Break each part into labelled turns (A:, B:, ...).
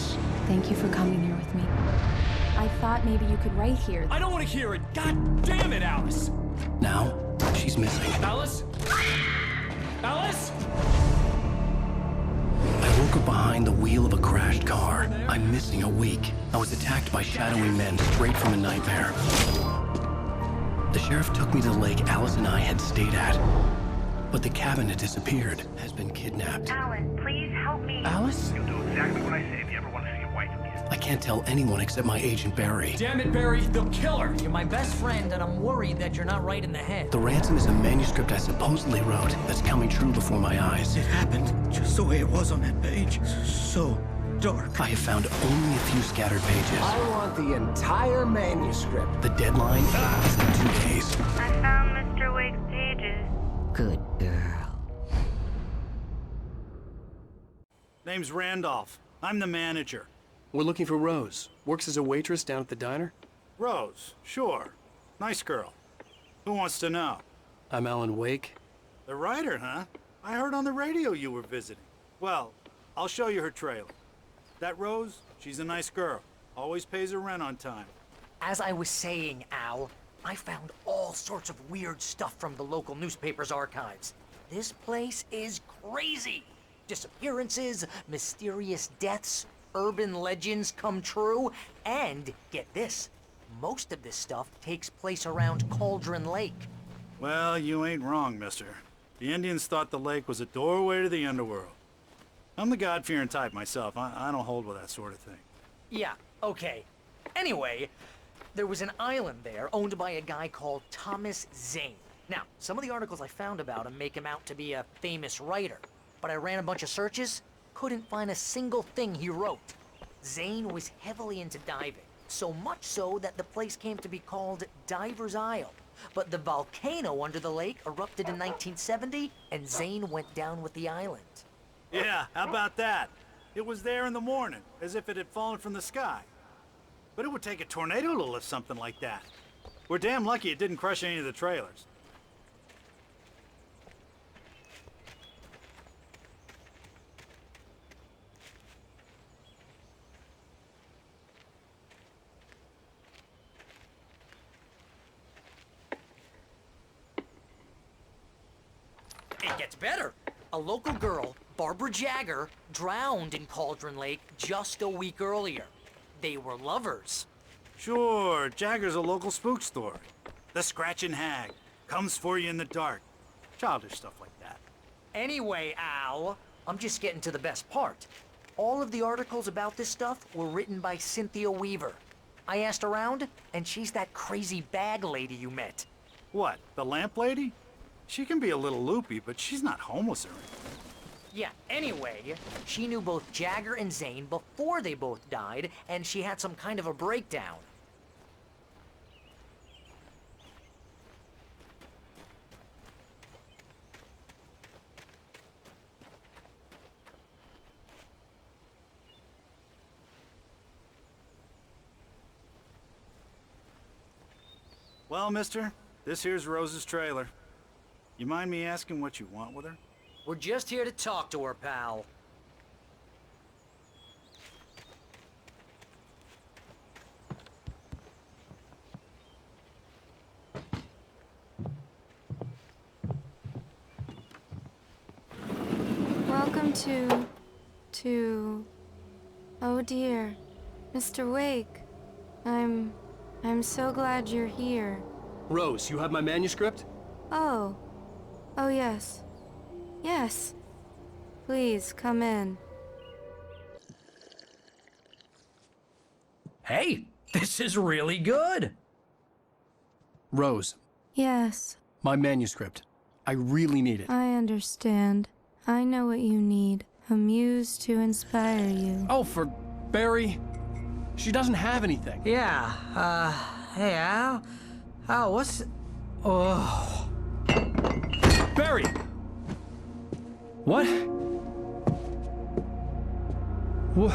A: Alice, thank you for coming here with me. I thought maybe you could write here.
B: I don't want to hear it! God damn it, Alice!
C: Now, she's missing.
B: Alice? Alice?
C: I woke up behind the wheel of a crashed car. I'm missing a week. I was attacked by shadowy men straight from a nightmare. The sheriff took me to the lake Alice and I had stayed at. But the cabin had disappeared, has been kidnapped.
D: Alan, please help me.
B: Alice?
E: You'll do exactly what I say if you ever want to see your wife again.
C: I can't tell anyone except my agent Barry.
B: Damn it, Barry, they'll kill her!
F: You're my best friend, and I'm worried that you're not right in the head.
C: The ransom is a manuscript I supposedly wrote that's coming true before my eyes.
G: It happened just the way it was on that page. So dark.
C: I have found only a few scattered pages.
H: I want the entire manuscript.
C: The deadline is in 2 days.
D: I found Mr. Wake's pages.
F: Good girl.
I: Name's Randolph. I'm the manager.
C: We're looking for Rose. Works as a waitress down at the diner.
I: Rose, sure. Nice girl. Who wants to know?
C: I'm Alana Uwaica.
I: The writer, huh? I heard on the radio you were visiting. Well, I'll show you her trailer. That Rose, she's a nice girl. Always pays her rent on time.
F: As I was saying, Al, I found all sorts of weird stuff from the local newspaper's archives. This place is crazy. Disappearances, mysterious deaths, urban legends come true, and get this, most of this stuff takes place around Cauldron Lake.
I: Well, you ain't wrong, mister. The Indians thought the lake was a doorway to the underworld. I'm the God-fearing type myself. I don't hold with that sort of thing.
F: Yeah, okay. Anyway, there was an island there owned by a guy called Thomas Zane. Now, some of the articles I found about him make him out to be a famous writer, but I ran a bunch of searches, couldn't find a single thing he wrote. Zane was heavily into diving, so much so that the place came to be called Diver's Isle. But the volcano under the lake erupted in 1970, and Zane went down with the island.
I: Yeah, how about that? It was there in the morning, as if it had fallen from the sky. But it would take a tornado to lift something like that. We're damn lucky it didn't crush any of the trailers.
F: It gets better. A local girl, Barbara Jagger, drowned in Cauldron Lake just a week earlier. They were lovers.
I: Sure, Jagger's a local spook story. The Scratching Hag comes for you in the dark. Childish stuff like that.
F: Anyway, Al, I'm just getting to the best part. All of the articles about this stuff were written by Cynthia Weaver. I asked around, and she's that crazy bag lady you met.
I: What, the lamp lady? She can be a little loopy, but she's not homeless or anything.
F: Yeah, anyway, she knew both Jagger and Zane before they both died, and she had some kind of a breakdown.
I: Well, mister, this here's Rose's trailer. You mind me asking what you want with her?
F: We're just here to talk to her, pal.
A: Welcome to... Oh dear, Mr. Wake. I'm so glad you're here.
C: Rose, you have my manuscript?
A: Oh. Oh, yes. Yes. Please, come in.
B: Hey, this is really good!
C: Rose,
A: Yes,
C: my manuscript. I really need it.
A: I understand. I know what you need. A muse to inspire you.
C: Oh, for Barry. She doesn't have anything.
F: Yeah, hey, Al? Al, what's... Oh...
C: Barry! What? What?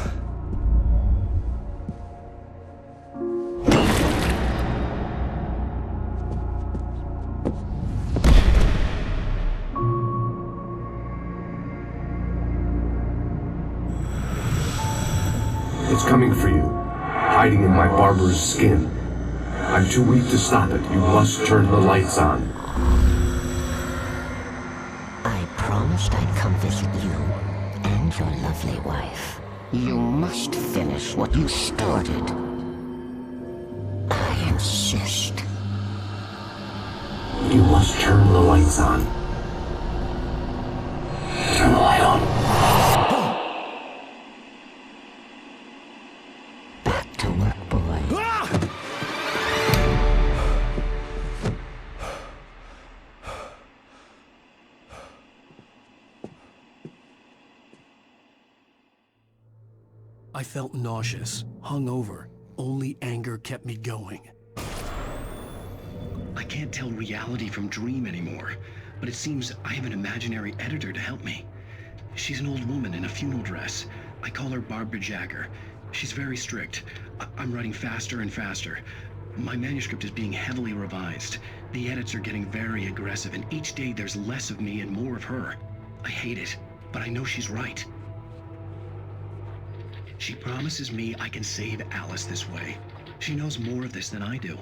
J: It's coming for you, hiding in my barber's skin. I'm too weak to stop it. You must turn the lights on.
K: I promised I'd come visit you and your lovely wife. You must finish what you started. I insist.
J: You must turn the lights on. Turn the light on.
K: Back to work, boy.
C: I felt nauseous, hungover. Only anger kept me going.
L: I can't tell reality from dream anymore, but it seems I have an imaginary editor to help me. She's an old woman in a funeral dress. I call her Barbara Jagger. She's very strict. I'm writing faster and faster. My manuscript is being heavily revised. The edits are getting very aggressive, and each day there's less of me and more of her. I hate it, but I know she's right. She promises me I can save Alice this way. She knows more of this than I do.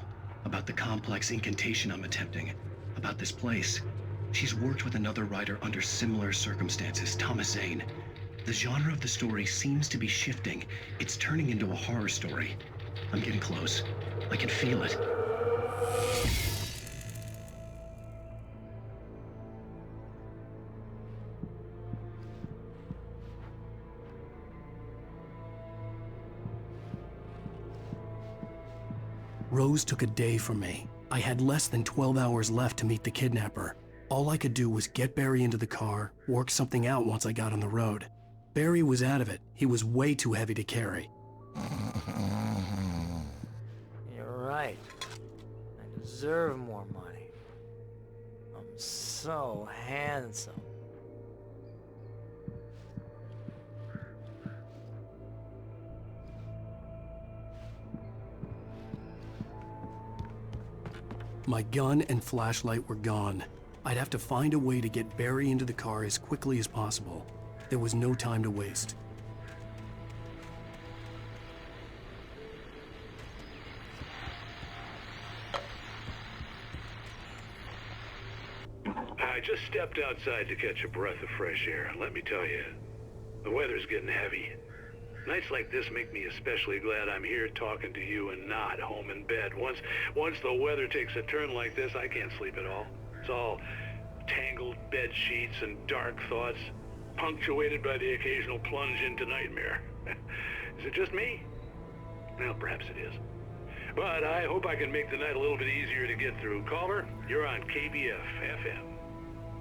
L: About the complex incantation I'm attempting. About this place. She's worked with another writer under similar circumstances, Thomas Zane. The genre of the story seems to be shifting. It's turning into a horror story. I'm getting close. I can feel it.
C: Rose took a day from me. I had less than 12 hours left to meet the kidnapper. All I could do was get Barry into the car, work something out once I got on the road. Barry was out of it. He was way too heavy to carry.
F: You're right. I deserve more money. I'm so handsome.
C: My gun and flashlight were gone. I'd have to find a way to get Barry into the car as quickly as possible. There was no time to waste.
M: I just stepped outside to catch a breath of fresh air. Let me tell you, the weather's getting heavy. Nights like this make me especially glad I'm here talking to you and not home in bed. Once the weather takes a turn like this, I can't sleep at all. It's all tangled bed sheets and dark thoughts, punctuated by the occasional plunge into nightmare. Is it just me? Well, perhaps it is. But I hope I can make the night a little bit easier to get through. Caller, you're on KBF FM.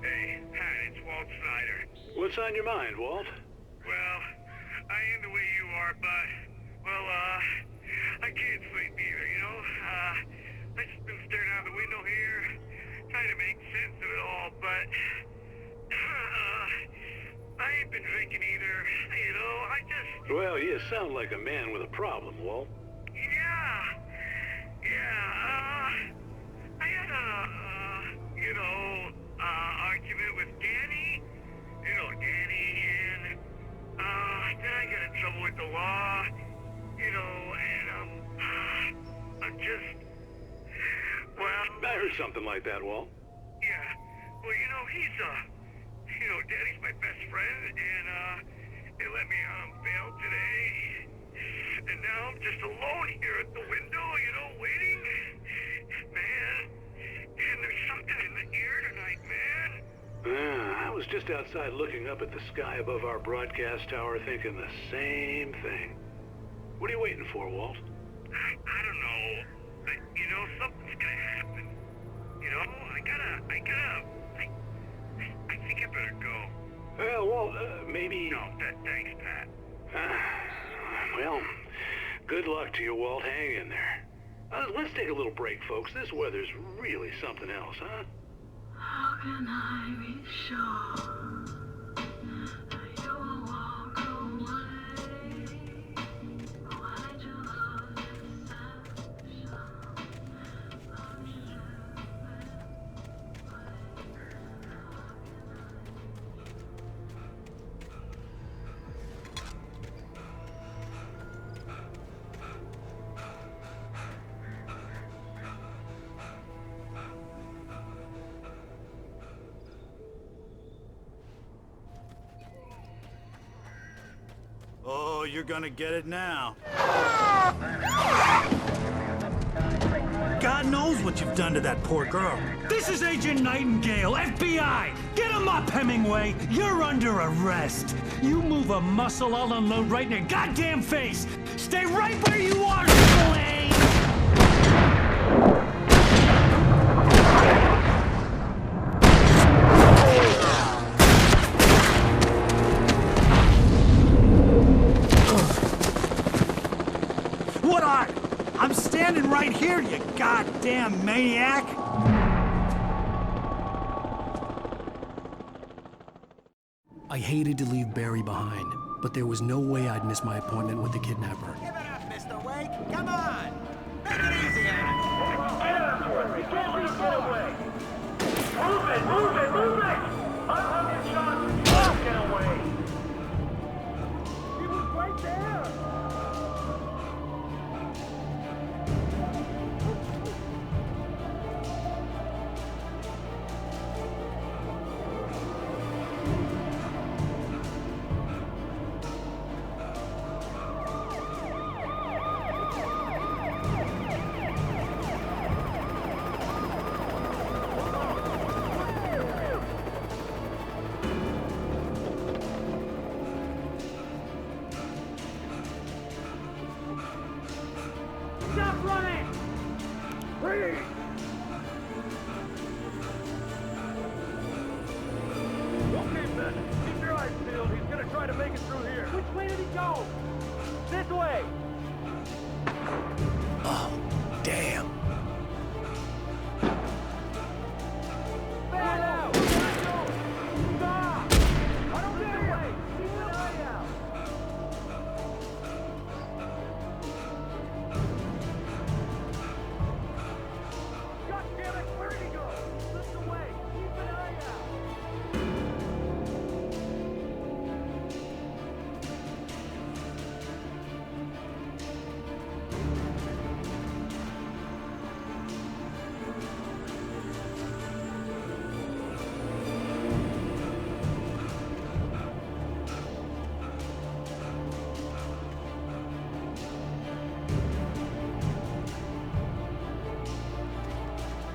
E: Hey, Pat, it's Walt Snyder.
M: What's on your mind, Walt?
E: Well, I am the way you are, but, well, I can't sleep either, you know? I just been staring out the window here, trying to make sense of it all, but, I ain't been drinking either, you know, I just...
M: Well, you sound like a man with a problem, Walt.
E: I had argument with Danny, and, then I got in trouble with the law, and, I'm just, well...
M: I heard something like that, Walt.
E: Yeah, well, he's, Danny's my best friend, and, they let me on bail today, and now I'm just alone here at the window, waiting. Man, and there's something in the air tonight, man.
M: I was just outside looking up at the sky above our broadcast tower thinking the same thing. What are you waiting for, Walt?
E: I don't know, but, something's gonna happen. I think I better go.
M: Well, Walt, maybe...
E: No, thanks, Pat.
M: Well, good luck to you, Walt. Hang in there. Let's take a little break, folks. This weather's really something else, huh?
N: How can I be sure that you will walk away? Why did you love this deception?
I: Uh-oh, you're gonna get it now. God knows what you've done to that poor girl.
O: This is Agent Nightingale, FBI! Get him up, Hemingway! You're under arrest! You move a muscle, I'll unload right in your goddamn face! Stay right where you are, Slade!
I: What are you? I'm standing right here, you goddamn maniac!
C: I hated to leave Barry behind, but there was no way I'd miss my appointment with the kidnapper.
P: Give it up, Mr. Wake. Come on. Make it easy on him. Get after him. You can't let him get away. Move it, move it, move it. Unhook your shots. Don't get away. He was right there. Stop running! Freeze! Okay, men. Keep your eyes peeled. He's gonna try to make it through here. Which way did he go? This way!
C: Oh, damn.
P: Back out! Stop! I don't get away! Keep an eye out! God damn it! Where did he go? Slipped away! Keep an eye out!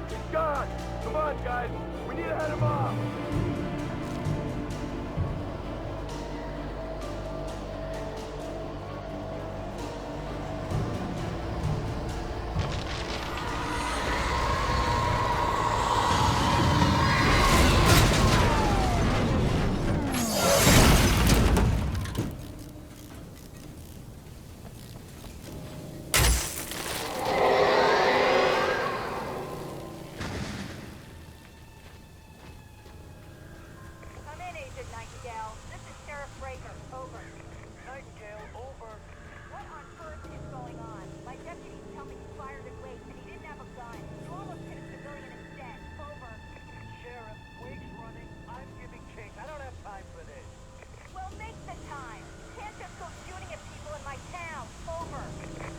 P: He's gone! Come on, guys! We need to head him off!
Q: Come in, Agent Nightingale. This is Sheriff Breaker. Over.
P: Nightingale, over.
Q: What on earth is going on? My deputies tell me you fired at Wake and he didn't have a gun. You almost hit a civilian instead. Over.
P: Sheriff, Wake's running. I'm giving King. I don't have time for this.
Q: Well, make the time. You can't just go shooting at people in my town. Over.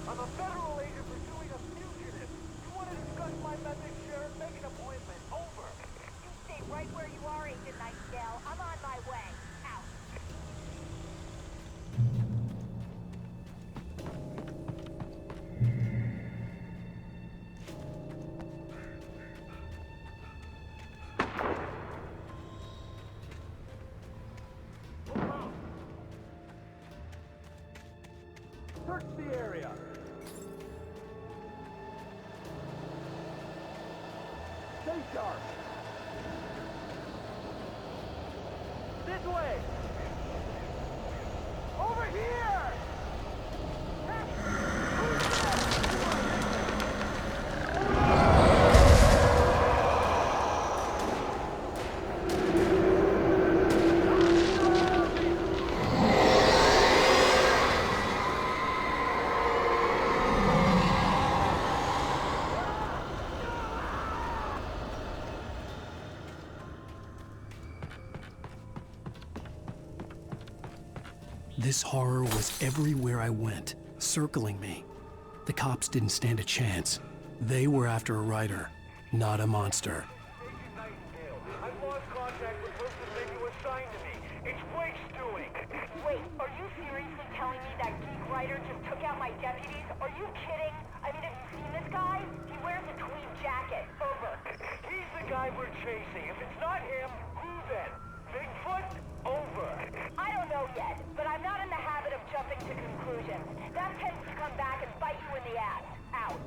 P: I'm a federal agent pursuing a fugitive. You want to discuss my methods, Sheriff? Make an appointment. Over.
Q: You stay right where you are, Agent Nightingale. I'm on my way. Out.
P: Search the area. Stay sharp. This way. Over here.
C: This horror was everywhere I went, circling me. The cops didn't stand a chance. They were after a writer, not a monster.
P: Agent Nightingale, I've lost contact with the person that you assigned to me. It's Wake's doing.
Q: Wait, are you seriously telling me took out my deputies? Are you kidding? I mean, have you seen this guy? He wears a tweed jacket. Over.
P: He's the guy we're chasing. If it's not him, who then? Bigfoot? Over.
Q: I don't know yet, but I'm not in the habit of jumping to conclusions. That tends to come back and bite you in the ass. Out.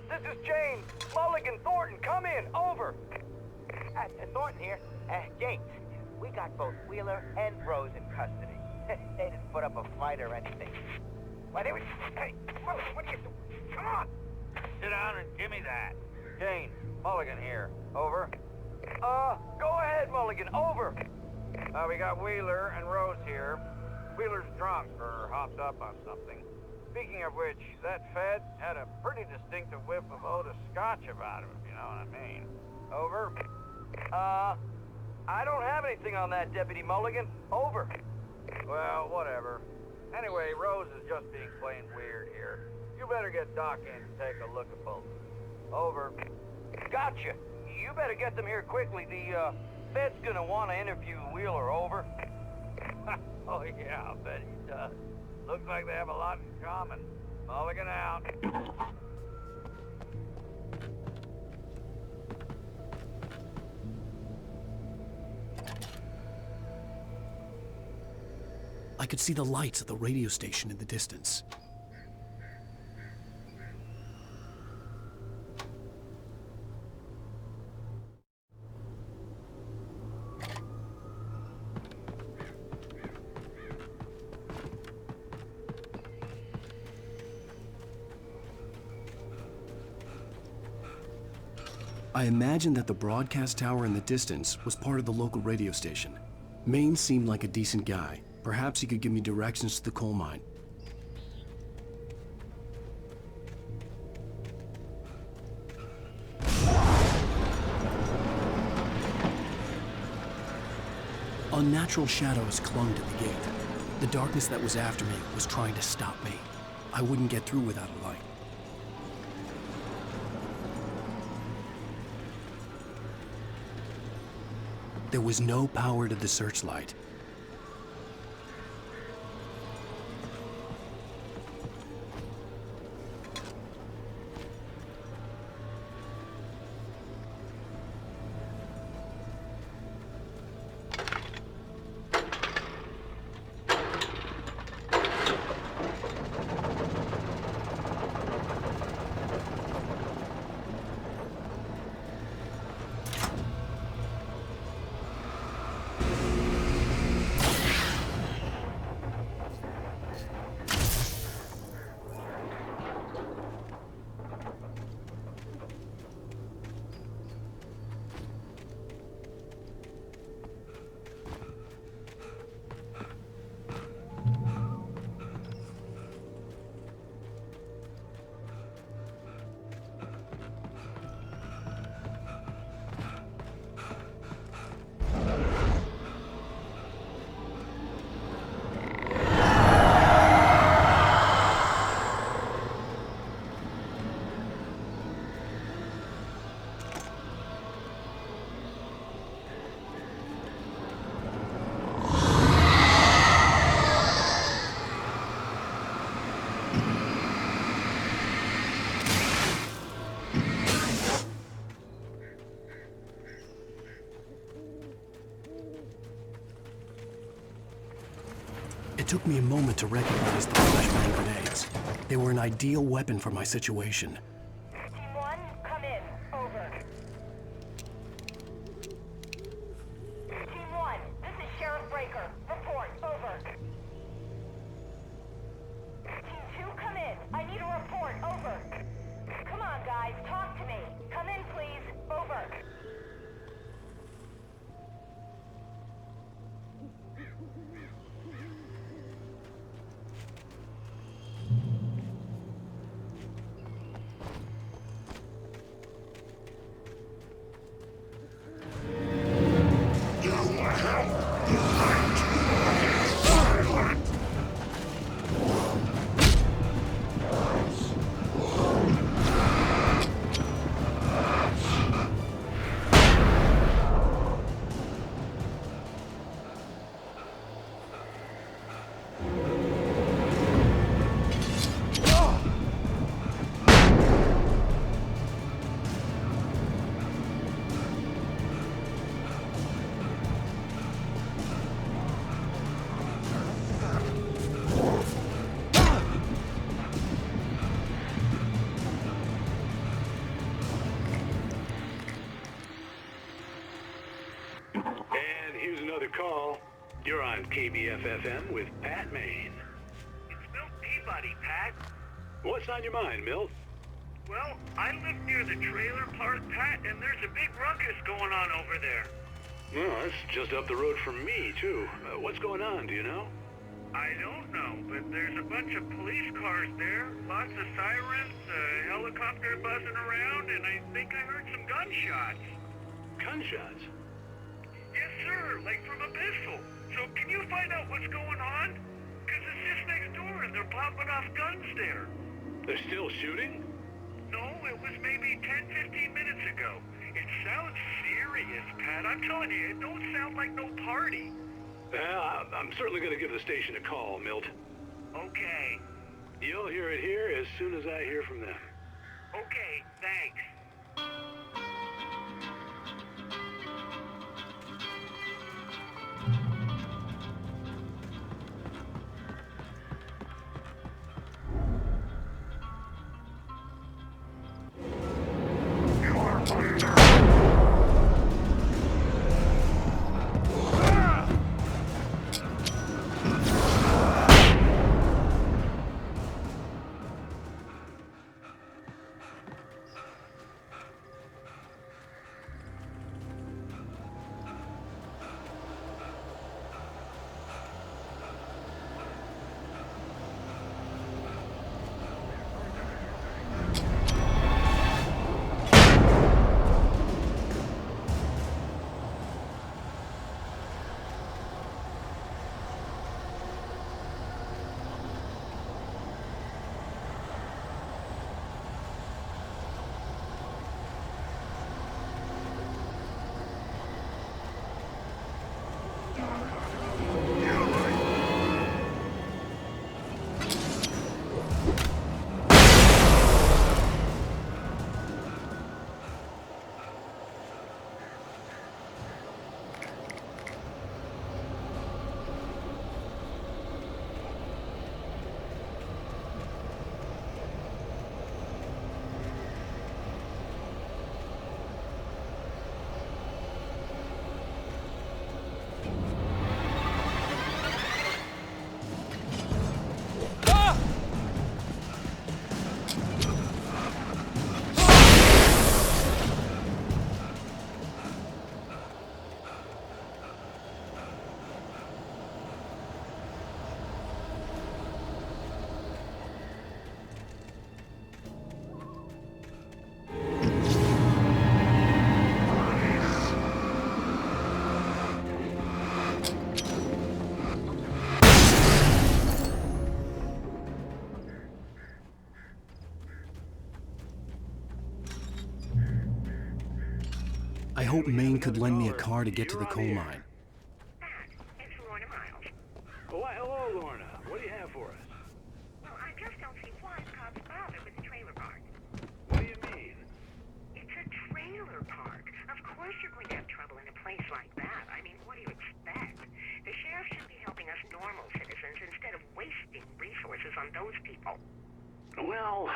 P: This is James. Mulligan, Thornton, come in. Over.
R: Thornton here. James, we got both Wheeler and Rose in custody. They didn't put up a fight or anything. Why, they were... Hey, Mulligan, what are you doing? Come on!
P: Sit down and give me that. James, Mulligan here. Over. Go ahead, Mulligan. Over. We got Wheeler and Rose here. Wheeler's drunk or hopped up on something. Speaking of which, that Fed had a pretty distinctive whiff of Otis Scotch about him, if you know what I mean. Over. I don't have anything on that, Deputy Mulligan. Over. Well, whatever. Anyway, Rose is just being plain weird here. You better get Doc in to take a look at both. Over. Gotcha. You better get them here quickly. The, Fed's gonna want to interview Wheeler. Over. Oh, yeah, I'll bet he does. Looks like they have a lot in common. Mulligan out.
C: I could see the lights of the radio station in the distance. I imagined that the broadcast tower in the distance was part of the local radio station. Maine seemed like a decent guy. Perhaps he could give me directions to the coal mine. Unnatural shadows clung to the gate. The darkness that was after me was trying to stop me. I wouldn't get through without a light. There was no power to the searchlight. It took me a moment to recognize the flashbang grenades. They were an ideal weapon for my situation.
Q: Team 1, come in. Over. Team 1, this is Sheriff Breaker. Report. Over. Team 2, come in. I need a report. Over. Come on, guys. Talk to me. Come in, please. Over.
M: Call. You're on KBF-FM with Pat Maine.
E: It's Milt Peabody, Pat.
M: What's on your mind, Milt?
E: Well, I live near the trailer park, Pat, and there's a big ruckus going on over there.
M: Well, that's just up the road from me, too. What's going on, do you know?
E: I don't know, but there's a bunch of police cars there, lots of sirens, a helicopter buzzing around, and I think I heard some gunshots.
M: Gunshots?
E: Yes, sir, like from a pistol. So can you find out what's going on? Because it's just next door and they're popping off guns there.
M: They're still shooting?
E: No, it was maybe 10, 15 minutes ago. It sounds serious, Pat. I'm telling you, it don't sound like no party.
M: I'm certainly going to give the station a call, Milt.
E: Okay.
M: You'll hear it here as soon as I hear from them.
E: Okay, thanks.
C: I hope Maine could lend me a car to get to the coal mine.
D: It's Lorna Miles.
M: Why, hello, Lorna. What do you have for us?
D: Well, I just don't see why the cops bother with the trailer park.
M: What do you mean?
D: It's a trailer park. Of course you're going to have trouble in a place like that. I mean, what do you expect? The sheriff should be helping us normal citizens instead hands on those people.
M: Well,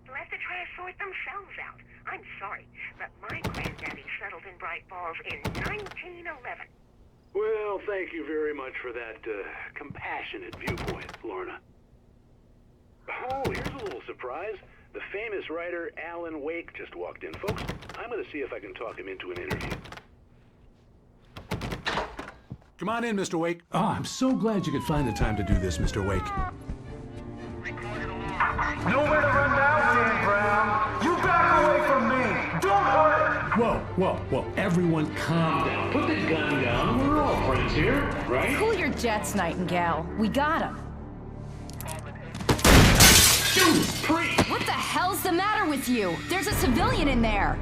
D: They'll have to try to sort themselves out. I'm sorry, but my granddaddy settled in Braight-Fall's in 1911.
M: well, thank you very much for that compassionate viewpoint, Lorna. Oh, here's a little surprise. The famous writer Alana Uwaika just walked in. Folks, I'm going to see if I can talk him into an interview.
J: Come on in, Mr. Uwaika. Oh, I'm so glad you could find the time to do this, Mr. Uwaika.
P: Nowhere to run now, Dan Brown. You back away from me. Don't hurt it.
J: Whoa, everyone calm down. Put the gun down. We're all friends here, right?
S: Cool your jets, Nightingale. We got him. What the hell's the matter with you? There's a civilian in there.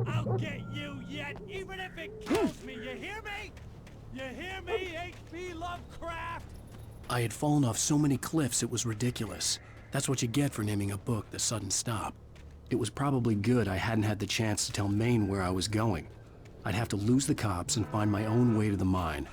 O: I'll get you yet, even if it kills me. You hear me? You hear me, H.P. Lovecraft?
C: I had fallen off so many cliffs it was ridiculous. That's what you get for naming a book The Sudden Stop. It was probably good I hadn't had the chance to tell Maine where I was going. I'd have to lose the cops and find my own way to the mine.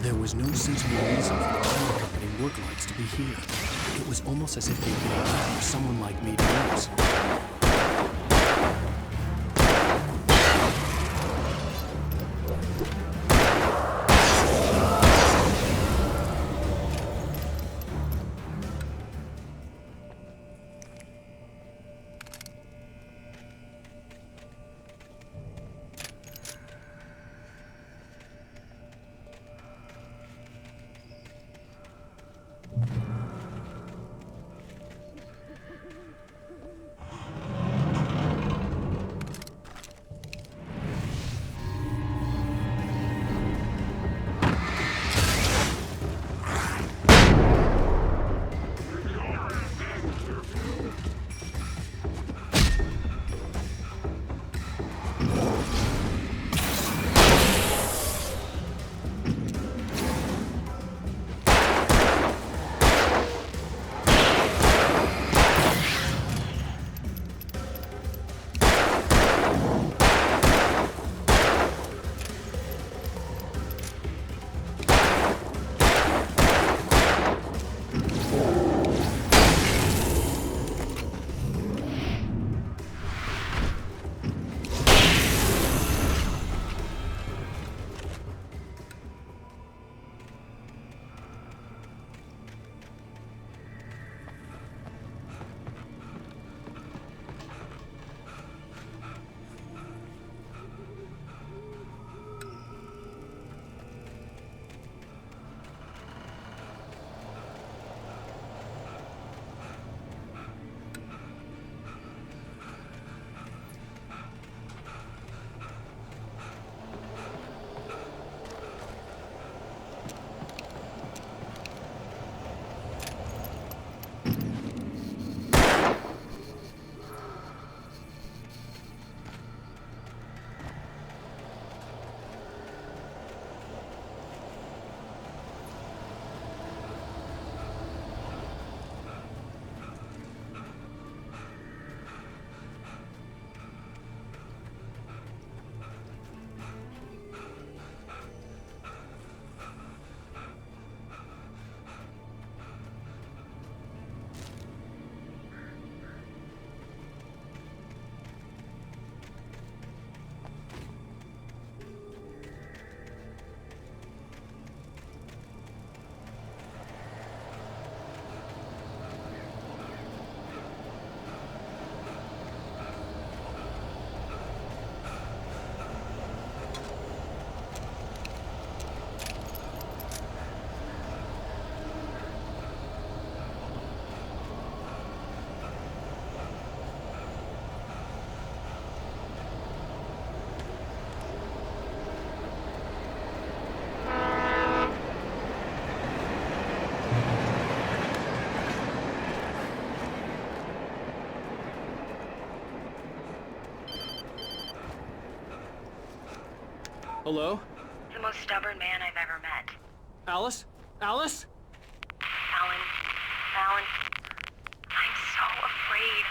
C: There was no sensible reason for the power company work-lights to be here. It was almost as if they'd been looking for someone like me to use.
B: Hello?
Q: The most stubborn man I've ever met.
B: Alice? Alice?
Q: Alan, I'm so afraid.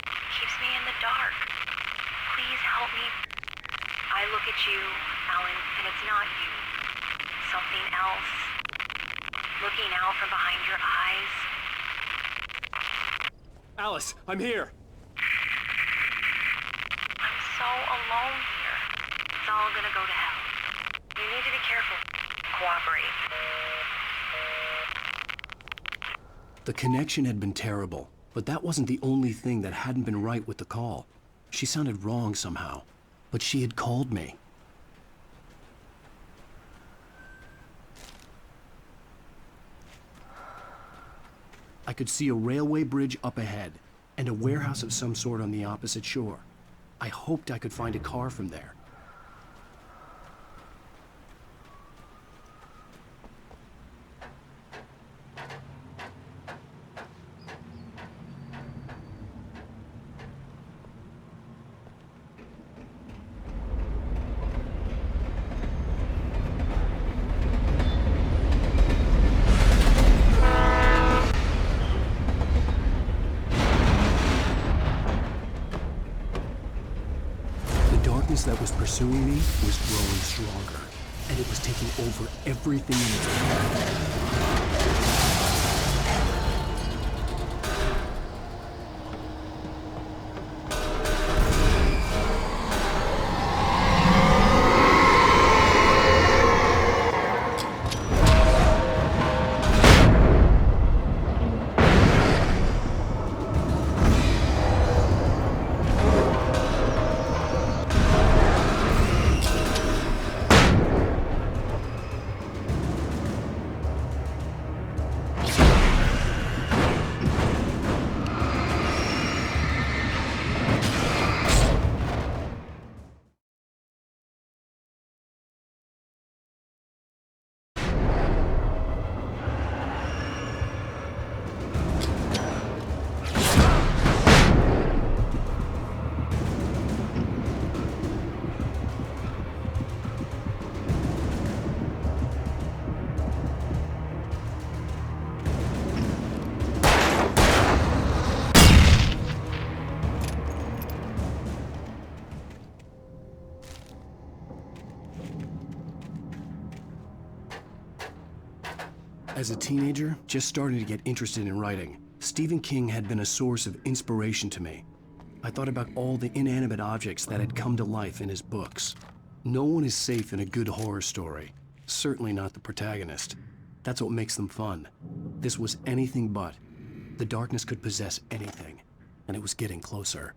Q: He keeps me in the dark. Please help me. I look at you, Alan, and it's not you. Something else. Looking out from behind your eyes.
B: Alice, I'm here.
Q: I'm so alone here. It's all gonna go to hell. You need to be careful. Cooperate.
C: The connection had been terrible, but that wasn't the only thing that hadn't been right with the call. She sounded wrong somehow, but she had called me. I could see a railway bridge up ahead, and a warehouse of some sort on the opposite shore. I hoped I could find a car from there. That was pursuing me was growing stronger, and it was taking over everything in its path. As a teenager, just starting to get interested in writing, Stephen King had been a source of inspiration to me. I thought about all the inanimate objects that had come to life in his books. No one is safe in a good horror story. Certainly not the protagonist. That's what makes them fun. This was anything but. The darkness could possess anything, and it was getting closer.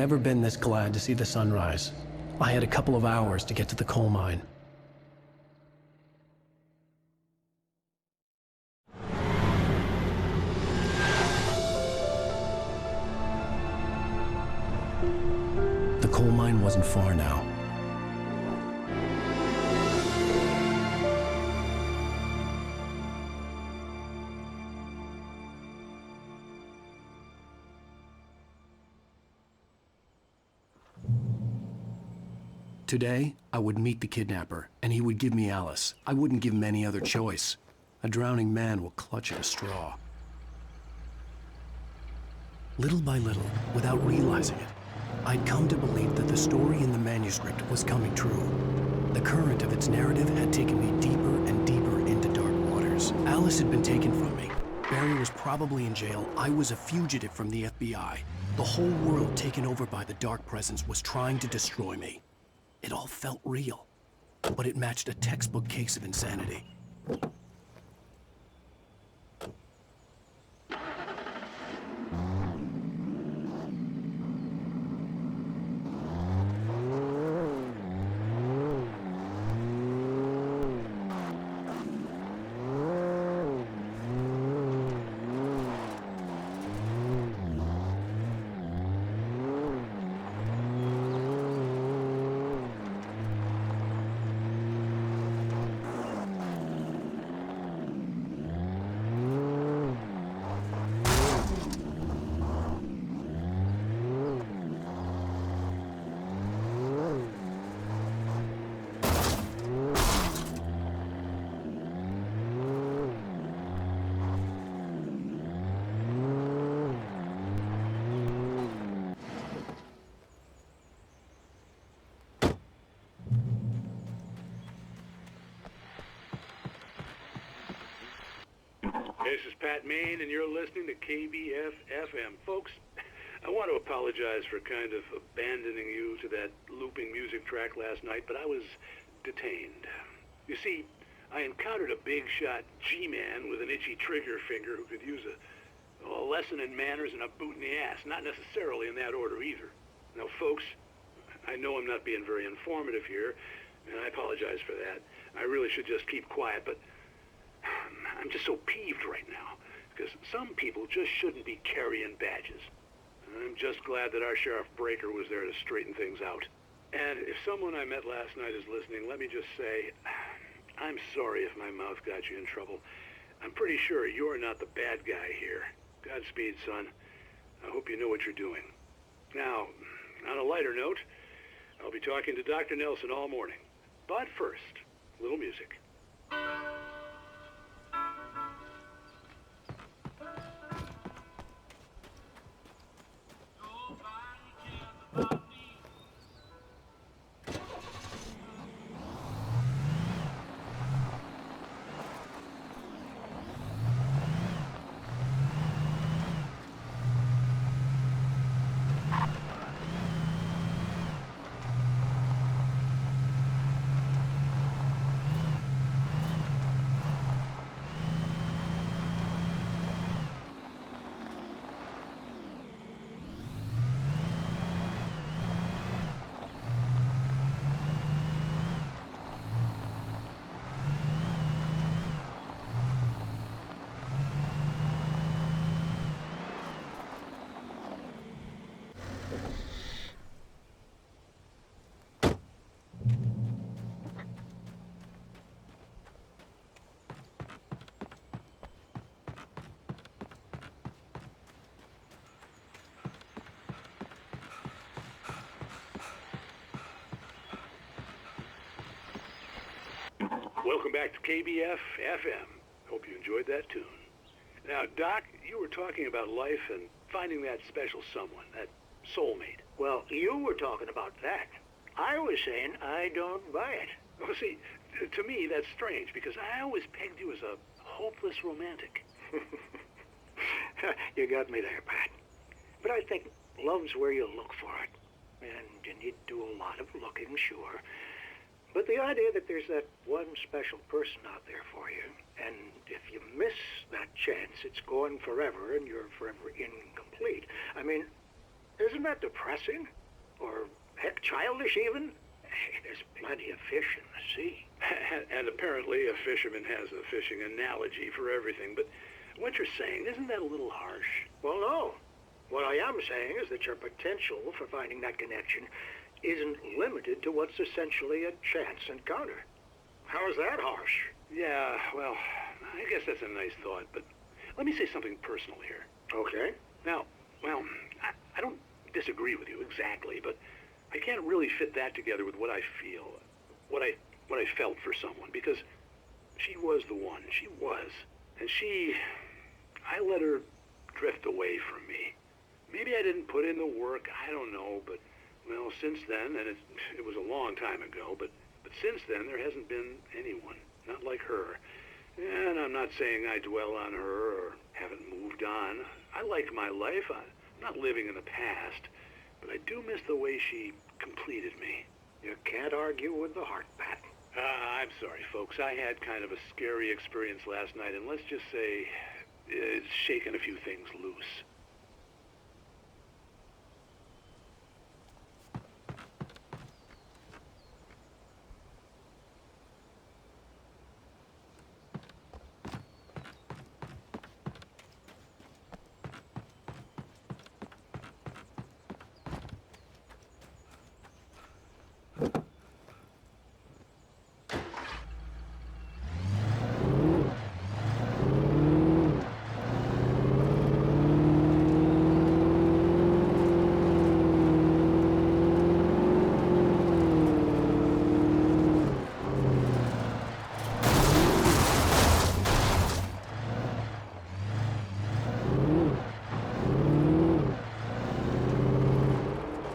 C: never been this glad to see the sunrise. I had a couple of hours to get to the coal mine. The coal mine wasn't far now. Today, I would meet the kidnapper, and he would give me Alice. I wouldn't give him any other choice. A drowning man will clutch at a straw. Little by little, without realizing it, I'd come to believe that the story in the manuscript was coming true. The current of its narrative had taken me deeper and deeper into dark waters. Alice had been taken from me. Barry was probably in jail. I was a fugitive from the FBI. The whole world taken over by the dark presence was trying to destroy me. It all felt real, but it matched a textbook case of insanity.
M: This is Pat Main, and you're listening to KBF-FM. Folks, I want to apologize for kind of abandoning you to that looping music track last night, but I was detained. You see, I encountered a big-shot G-man with an itchy trigger finger who could use a lesson in manners and a boot in the ass. Not necessarily in that order either. Now, folks, I know I'm not being very informative here, and I apologize for that. I really should just keep quiet, but I'm just so peeved right now, because some people just shouldn't be carrying badges. I'm just glad that our Sheriff Breaker was there to straighten things out. And if someone I met last night is listening, let me just say, I'm sorry if my mouth got you in trouble. I'm pretty sure you're not the bad guy here. Godspeed, son. I hope you know what you're doing. Now, on a lighter note, I'll be talking to Dr. Nelson all morning. But first, a little music. Welcome back to KBF-FM. Hope you enjoyed that tune. Now, Doc, you were talking about life and finding that special someone, that soulmate.
H: Well, you were talking about that. I was saying I don't buy it.
M: Well, see, to me, that's strange, because I always pegged you as a hopeless romantic.
H: You got me there, Pat. But I think love's where you look for it. And you need to do a lot of looking, sure. But the idea that there's that one special person out there for you, and if you miss that chance, it's gone forever, and you're forever incomplete. I mean, Isn't that depressing? Or, heck, childish even? Hey, there's plenty of fish in the sea.
M: And apparently a fisherman has a fishing analogy for everything, but what you're saying, isn't that a little harsh?
H: Well, no. What I am saying is that your potential for finding that connection isn't limited to what's essentially a chance encounter. How is that harsh?
M: Yeah, well, I guess that's a nice thought, but let me say something personal here.
H: Okay.
M: Now, well, I don't disagree with you exactly, but I can't really fit that together with what I feel, what I felt for someone, because she was the one. She was. And I let her drift away from me. Maybe I didn't put in the work, I don't know, but, well, since then, and it was a long time ago, but since then there hasn't been anyone, not like her. And I'm not saying I dwell on her or haven't moved on. I like my life. I'm not living in the past, but I do miss the way she completed me.
H: You can't argue with the heart, Pat.
M: I'm sorry, folks. I had kind of a scary experience last night, and let's just say it's shaken a few things loose.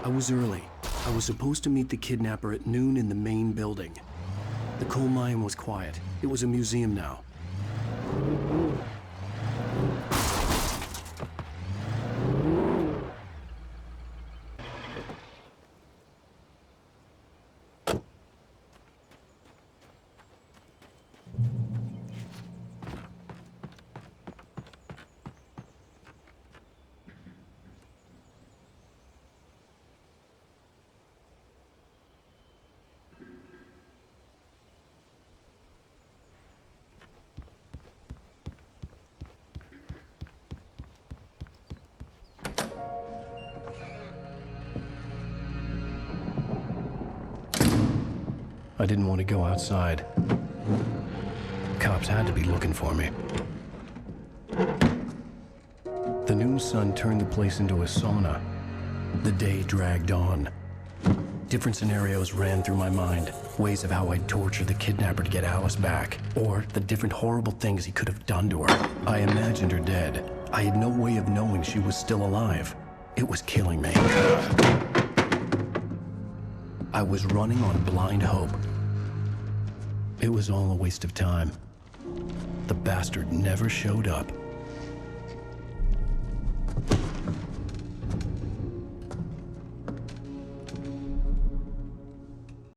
C: I was early. I was supposed to meet the kidnapper at noon in the main building. The coal mine was quiet. It was a museum now. I didn't want to go outside. Cops had to be looking for me. The noon sun turned the place into a sauna. The day dragged on. Different scenarios ran through my mind. Ways of how I'd torture the kidnapper to get Alice back. Or the different horrible things he could have done to her. I imagined her dead. I had no way of knowing she was still alive. It was killing me. I was running on blind hope. It was all a waste of time. The bastard never showed up.